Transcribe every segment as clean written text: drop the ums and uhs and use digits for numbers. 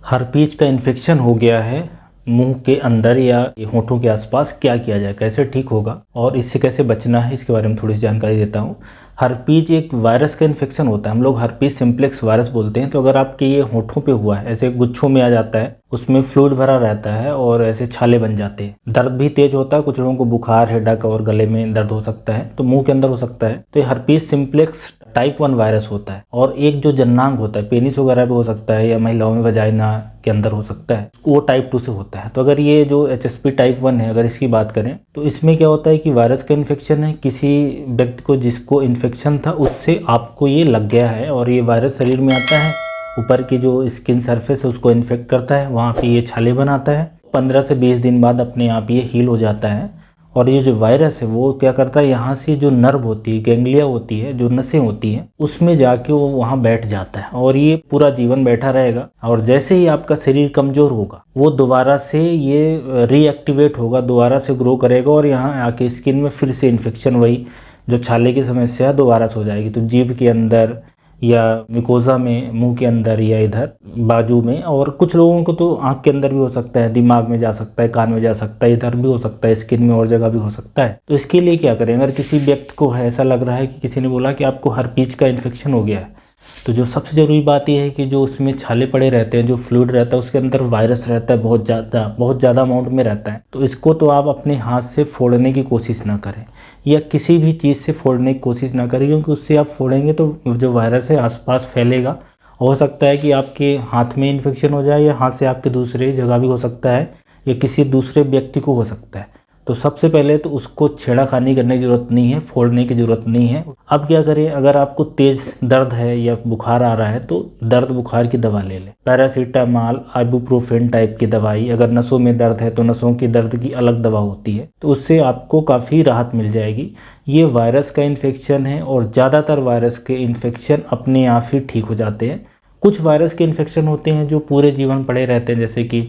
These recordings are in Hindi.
हर्पीज का इन्फेक्शन हो गया है मुंह के अंदर या होठों के आसपास, क्या किया जाए, कैसे ठीक होगा और इससे कैसे बचना है, इसके बारे में थोड़ी सी जानकारी देता हूँ। हर्पीज एक वायरस का इन्फेक्शन होता है, हम लोग हर्पीज सिम्प्लेक्स वायरस बोलते हैं। तो अगर आपके ये होठों पे हुआ है, ऐसे गुच्छों में आ जाता है, उसमें फ्लूइड भरा रहता है और ऐसे छाले बन जाते हैं, दर्द भी तेज होता है, कुछ लोगों को बुखार, हेडेक और गले में दर्द हो सकता है, तो मुंह के अंदर हो सकता है। तो ये हर्पीज सिम्प्लेक्स टाइप 1 वायरस होता है। और एक जो जननांग होता है, पेनिस वगैरह भी हो सकता है या महिलाओं में वजाइना के अंदर हो सकता है, वो टाइप 2 से होता है। तो अगर ये जो HSP टाइप 1 है, अगर इसकी बात करें तो इसमें क्या होता है कि वायरस का इन्फेक्शन है, किसी व्यक्ति को जिसको इन्फेक्शन था उससे आपको ये लग गया है और ये वायरस शरीर में आता है, ऊपर की जो स्किन सरफेस है उसको इन्फेक्ट करता है, वहाँ पे ये छाले बनाता है। 15 से 20 दिन बाद अपने आप ये हील हो जाता है। और ये जो वायरस है वो क्या करता है, यहाँ से जो नर्व होती है, गैंग्लिया होती है, जो नसें होती हैं, उसमें जाके वो वहाँ बैठ जाता है और ये पूरा जीवन बैठा रहेगा। और जैसे ही आपका शरीर कमज़ोर होगा, वो दोबारा से ये रीएक्टिवेट होगा, दोबारा से ग्रो करेगा और यहाँ आके स्किन में फिर से इन्फेक्शन, वही जो छाले की समस्या दोबारा से हो जाएगी। तो जीभ के अंदर या मिकोजा में, मुंह के अंदर या इधर बाजू में, और कुछ लोगों को तो आंख के अंदर भी हो सकता है, दिमाग में जा सकता है, कान में जा सकता है, इधर भी हो सकता है, स्किन में और जगह भी हो सकता है। तो इसके लिए क्या करें, अगर किसी व्यक्ति को है, ऐसा लग रहा है कि किसी ने बोला कि आपको हर्पीज का इन्फेक्शन हो गया है, तो जो सबसे ज़रूरी बात यह है कि जो उसमें छाले पड़े रहते हैं, जो फ्लूइड रहता है, उसके अंदर वायरस रहता है, बहुत ज़्यादा अमाउंट में रहता है। तो इसको तो आप अपने हाथ से फोड़ने की कोशिश ना करें या किसी भी चीज़ से फोड़ने की कोशिश ना करें, क्योंकि उससे आप फोड़ेंगे तो जो वायरस है आसपास फैलेगा। हो सकता है कि आपके हाथ में इन्फेक्शन हो जाए या हाथ से आपके दूसरे जगह भी हो सकता है या किसी दूसरे व्यक्ति को हो सकता है। तो सबसे पहले तो उसको छेड़ाखानी करने की ज़रूरत नहीं है, फोड़ने की ज़रूरत नहीं है। अब क्या करें, अगर आपको तेज़ दर्द है या बुखार आ रहा है तो दर्द बुखार की दवा ले लें, पैरासीटामॉल, आइबुप्रोफेन टाइप की दवाई। अगर नसों में दर्द है तो नसों की दर्द की अलग दवा होती है, तो उससे आपको काफ़ी राहत मिल जाएगी। ये वायरस का इन्फेक्शन है और ज़्यादातर वायरस के इन्फेक्शन अपने आप ही ठीक हो जाते हैं। कुछ वायरस के इन्फेक्शन होते हैं जो पूरे जीवन पड़े रहते हैं, जैसे कि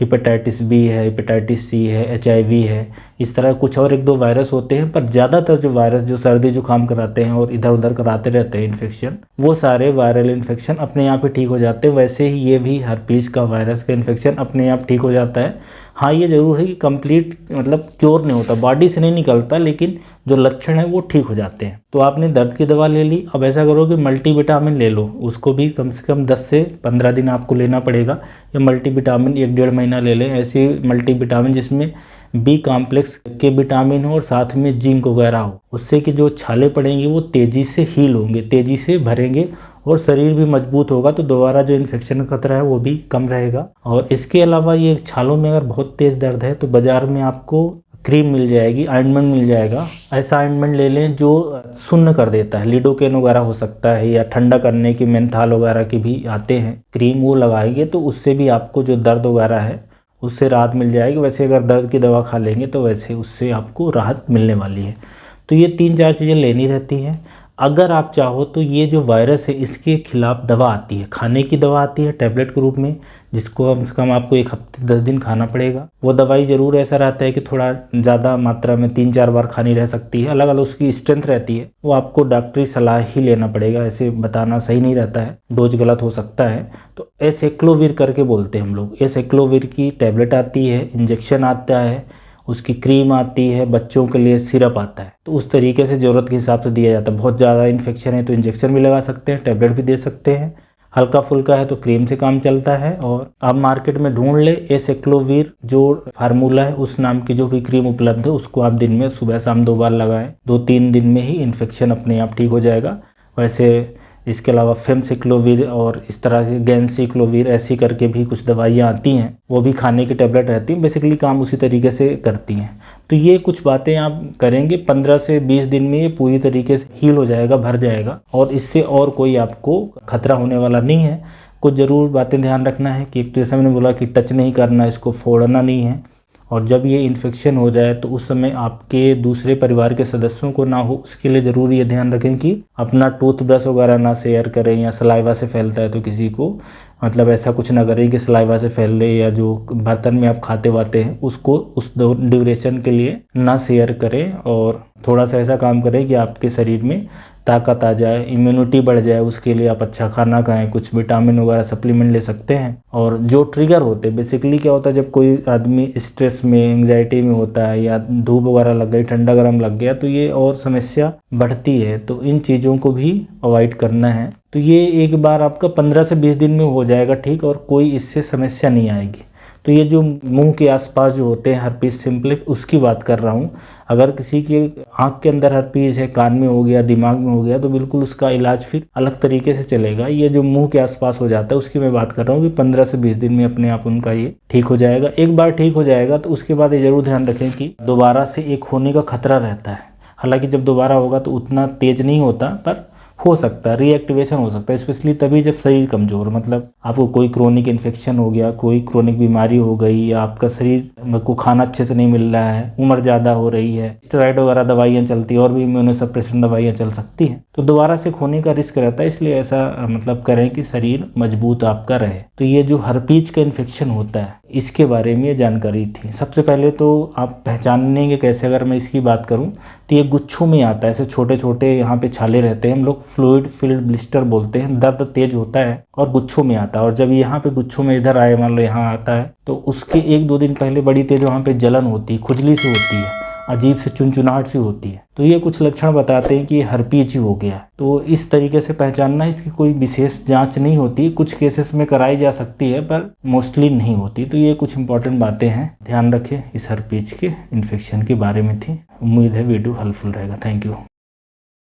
हेपेटाइटिस बी है, हेपेटाइटिस सी है, HIV है, इस तरह कुछ और 1-2 वायरस होते हैं। पर ज़्यादातर जो वायरस जो सर्दी जुकाम कराते हैं और इधर उधर कराते रहते हैं इन्फेक्शन, वो सारे वायरल इन्फेक्शन अपने आप ही ठीक हो जाते हैं। वैसे ही ये भी हर्पीज का वायरस का इन्फेक्शन अपने आप ठीक हो जाता है। हाँ, ये ज़रूर है कि कंप्लीट मतलब क्योर नहीं होता, बॉडी से नहीं निकलता, लेकिन जो लक्षण है वो ठीक हो जाते हैं। तो आपने दर्द की दवा ले ली, अब ऐसा करो कि मल्टीविटामिन ले लो, उसको भी कम से कम 10 से 15 दिन आपको लेना पड़ेगा। या मल्टीविटामिन 1-1.5 महीना ले लें, ऐसी मल्टीविटामिन जिसमें B कॉम्प्लेक्स के विटामिन हो और साथ में जिंक वगैरह हो, उससे कि जो छाले पड़ेंगे वो तेज़ी से हील होंगे, तेज़ी से भरेंगे और शरीर भी मजबूत होगा, तो दोबारा जो इन्फेक्शन का खतरा है वो भी कम रहेगा। और इसके अलावा ये छालों में अगर बहुत तेज़ दर्द है तो बाज़ार में आपको क्रीम मिल जाएगी, ऑइंटमेंट मिल जाएगा। ऐसा ऑइंटमेंट ले लें जो सुन्न कर देता है, लिडोकेन वगैरह हो सकता है, या ठंडा करने की मेंथाल वगैरह की भी आते हैं क्रीम, वो लगाएंगे तो उससे भी आपको जो दर्द वगैरह है उससे राहत मिल जाएगी। वैसे अगर दर्द की दवा खा लेंगे तो वैसे उससे आपको राहत मिलने वाली है। तो ये 3-4 चीज़ें लेनी रहती हैं। अगर आप चाहो तो ये जो वायरस है इसके खिलाफ दवा आती है, खाने की दवा आती है टैबलेट के रूप में, जिसको कम से कम आपको 1 हफ्ते 10 दिन खाना पड़ेगा। वो दवाई ज़रूर ऐसा रहता है कि थोड़ा ज़्यादा मात्रा में 3-4 बार खानी रह सकती है, अलग अलग उसकी स्ट्रेंथ रहती है, वो आपको डॉक्टरी सलाह ही लेना पड़ेगा, ऐसे बताना सही नहीं रहता है, डोज गलत हो सकता है। तो एसेक्लोविर करके बोलते हैं हम लोग, एसेक्लोविर की टैबलेट आती है, इंजेक्शन आता है, उसकी क्रीम आती है, बच्चों के लिए सिरप आता है। तो उस तरीके से ज़रूरत के हिसाब से दिया जाता है। बहुत ज़्यादा इन्फेक्शन है तो इंजेक्शन भी लगा सकते हैं, टैबलेट भी दे सकते हैं। हल्का फुल्का है तो क्रीम से काम चलता है। और आप मार्केट में ढूंढ ले एसेक्लोविर जो फार्मूला है, उस नाम की जो भी क्रीम उपलब्ध है, उसको आप दिन में सुबह शाम 2 बार लगाएं। 2-3 दिन में ही इन्फेक्शन अपने आप ठीक हो जाएगा। वैसे इसके अलावा फेमसिक्लोविर और इस तरह के गैंसिक्लोविर ऐसी करके भी कुछ दवाइयाँ आती हैं, वो भी खाने की टैबलेट रहती हैं, बेसिकली काम उसी तरीके से करती हैं। तो ये कुछ बातें आप करेंगे, 15 से 20 दिन में ये पूरी तरीके से हील हो जाएगा, भर जाएगा, और इससे और कोई आपको खतरा होने वाला नहीं है। कुछ ज़रूर बातें ध्यान रखना है कि एक तो जैसा मैंने बोला कि टच नहीं करना, इसको फोड़ना नहीं है, और जब ये इन्फेक्शन हो जाए तो उस समय आपके दूसरे परिवार के सदस्यों को ना हो, उसके लिए ज़रूरी ये ध्यान रखें कि अपना टूथब्रश वगैरह ना शेयर करें, या सलाइवा से फैलता है तो किसी को मतलब ऐसा कुछ ना करें कि सलाइवा से फैल ले, या जो बर्तन में आप खाते वाते हैं उसको उस ड्यूरेशन के लिए ना शेयर करें। और थोड़ा सा ऐसा काम करें कि आपके शरीर में ताकत आ जाए, इम्यूनिटी बढ़ जाए, उसके लिए आप अच्छा खाना खाएं, कुछ विटामिन वगैरह सप्लीमेंट ले सकते हैं। और जो ट्रिगर होते हैं, बेसिकली क्या होता है, जब कोई आदमी स्ट्रेस में, एंग्जाइटी में होता है या धूप वगैरह लग गई, ठंडा गर्म लग गया, तो ये और समस्या बढ़ती है। तो इन चीज़ों को भी अवॉइड करना है। तो ये एक बार आपका 15 से 20 दिन में हो जाएगा ठीक, और कोई इससे समस्या नहीं आएगी। तो ये जो मुंह के आसपास जो होते हैं हर्पीस सिम्प्लेक्स, उसकी बात कर रहा हूँ। अगर किसी के आँख के अंदर हर्पीस है, कान में हो गया, दिमाग में हो गया, तो बिल्कुल उसका इलाज फिर अलग तरीके से चलेगा। ये जो मुंह के आसपास हो जाता है उसकी मैं बात कर रहा हूँ कि 15 से 20 दिन में अपने आप उनका ये ठीक हो जाएगा। एक बार ठीक हो जाएगा तो उसके बाद ये जरूर ध्यान रखें कि दोबारा से एक होने का खतरा रहता है। हालांकि जब दोबारा होगा तो उतना तेज नहीं होता, पर हो सकता है, रीएक्टिवेशन हो सकता है, स्पेशली तभी जब शरीर कमज़ोर, मतलब आपको कोई क्रोनिक इन्फेक्शन हो गया, कोई क्रोनिक बीमारी हो गई, या आपका शरीर को खाना अच्छे से नहीं मिल रहा है, उम्र ज़्यादा हो रही है, स्टेरॉइड वगैरह दवाइयाँ चलती है, और भी इम्यूनोसप्रेशन दवाइयाँ चल सकती हैं, तो दोबारा से होने का रिस्क रहता है। इसलिए ऐसा मतलब करें कि शरीर मजबूत आपका रहे। तो ये जो हर्पीज का इन्फेक्शन होता है, इसके बारे में ये जानकारी थी। सबसे पहले तो आप पहचानेंगे कैसे, अगर मैं इसकी बात करूं तो ये गुच्छों में आता है, ऐसे छोटे छोटे यहाँ पे छाले रहते हैं, हम लोग फ्लूइड फिल्ड ब्लिस्टर बोलते हैं। दर्द तेज होता है और गुच्छों में आता है, और जब यहाँ पे गुच्छों में इधर आए, मान लो यहाँ आता है, तो उसके 1-2 दिन पहले बड़ी तेज वहाँ पे जलन होती है, खुजली सी होती है, अजीब से चुनचुनाहट सी होती है। तो ये कुछ लक्षण बताते हैं कि हर्पीज ही हो गया। तो इस तरीके से पहचानना, इसकी कोई विशेष जांच नहीं होती, कुछ केसेस में कराई जा सकती है पर मोस्टली नहीं होती। तो ये कुछ इंपॉर्टेंट बातें हैं, ध्यान रखें इस हर्पीज के इन्फेक्शन के बारे में थी। उम्मीद है वीडियो हेल्पफुल रहेगा। Thank you.